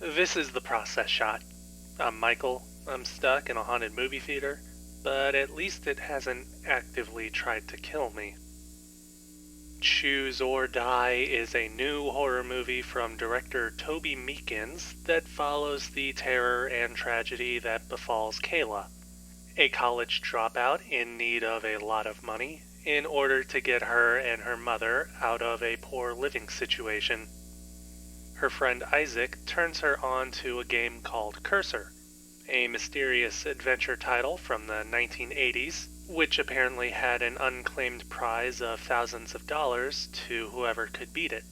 This is the process shot. I'm Michael. I'm stuck in a haunted movie theater, but at least it hasn't actively tried to kill me. Choose or Die is a new horror movie from director Toby Meakins that follows the terror and tragedy that befalls Kayla, a college dropout in need of a lot of money in order to get her and her mother out of a poor living situation. Her friend Isaac turns her on to a game called Cursor, a mysterious adventure title from the 1980s, which apparently had an unclaimed prize of thousands of dollars to whoever could beat it.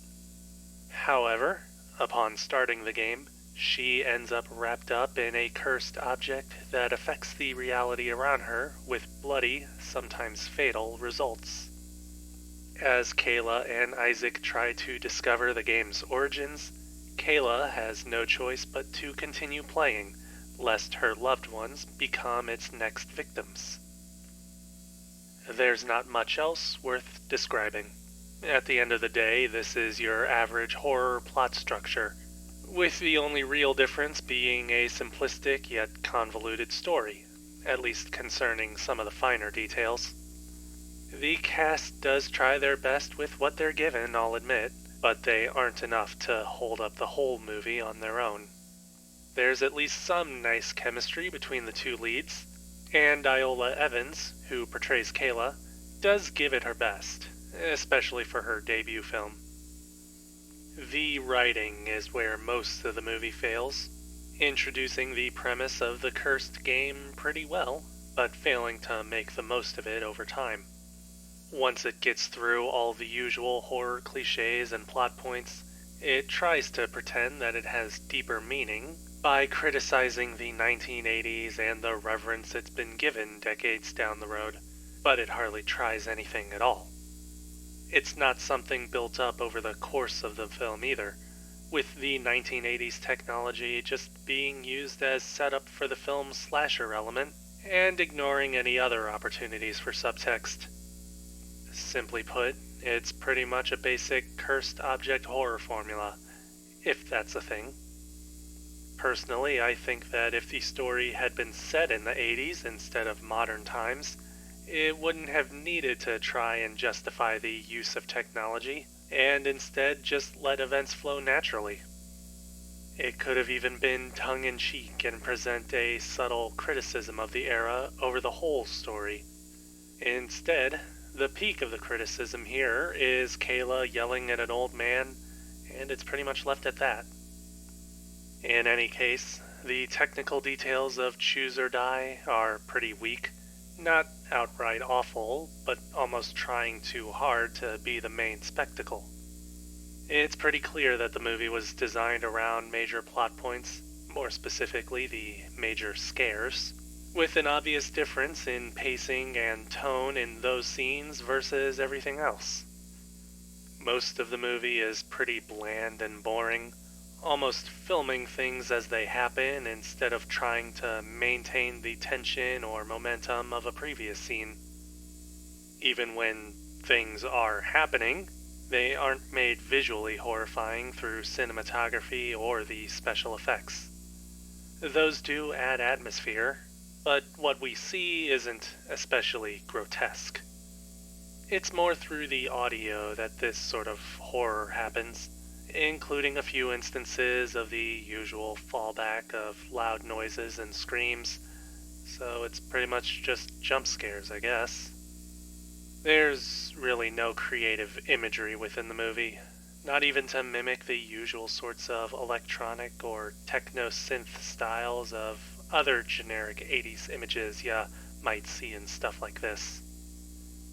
However, upon starting the game, she ends up wrapped up in a cursed object that affects the reality around her with bloody, sometimes fatal, results. As Kayla and Isaac try to discover the game's origins, Kayla has no choice but to continue playing, lest her loved ones become its next victims. There's not much else worth describing. At the end of the day, this is your average horror plot structure, with the only real difference being a simplistic yet convoluted story, at least concerning some of the finer details. The cast does try their best with what they're given, I'll admit, but they aren't enough to hold up the whole movie on their own. There's at least some nice chemistry between the two leads, and Iola Evans, who portrays Kayla, does give it her best, especially for her debut film. The writing is where most of the movie fails, introducing the premise of the cursed game pretty well, but failing to make the most of it over time. Once it gets through all the usual horror cliches and plot points, it tries to pretend that it has deeper meaning by criticizing the 1980s and the reverence it's been given decades down the road, but it hardly tries anything at all. It's not something built up over the course of the film either, with the 1980s technology just being used as setup for the film's slasher element and ignoring any other opportunities for subtext. Simply put, it's pretty much a basic cursed object horror formula, if that's a thing. Personally, I think that if the story had been set in the 80s instead of modern times, it wouldn't have needed to try and justify the use of technology, and instead just let events flow naturally. It could have even been tongue-in-cheek and present a subtle criticism of the era over the whole story. Instead, the peak of the criticism here is Kayla yelling at an old man, and it's pretty much left at that. In any case, the technical details of Choose or Die are pretty weak, not outright awful, but almost trying too hard to be the main spectacle. It's pretty clear that the movie was designed around major plot points, more specifically the major scares, with an obvious difference in pacing and tone in those scenes versus everything else. Most of the movie is pretty bland and boring, almost filming things as they happen instead of trying to maintain the tension or momentum of a previous scene. Even when things are happening, they aren't made visually horrifying through cinematography or the special effects. Those do add atmosphere, but what we see isn't especially grotesque. It's more through the audio that this sort of horror happens, including a few instances of the usual fallback of loud noises and screams, so it's pretty much just jump scares, I guess. There's really no creative imagery within the movie, not even to mimic the usual sorts of electronic or techno-synth styles of other generic 80s images you might see in stuff like this.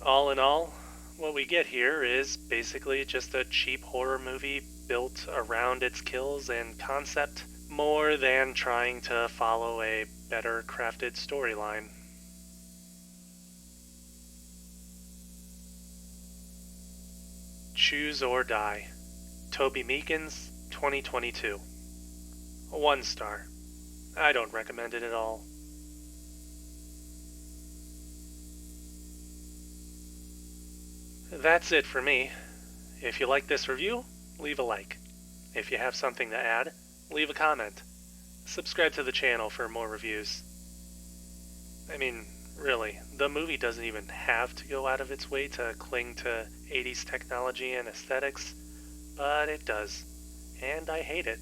All in all, what we get here is basically just a cheap horror movie built around its kills and concept more than trying to follow a better crafted storyline. Choose or Die. Toby Meakins, 2022. 1 star. I don't recommend it at all. That's it for me. If you like this review, leave a like. If you have something to add, leave a comment. Subscribe to the channel for more reviews. I mean, really, the movie doesn't even have to go out of its way to cling to 80s technology and aesthetics, but it does, and I hate it.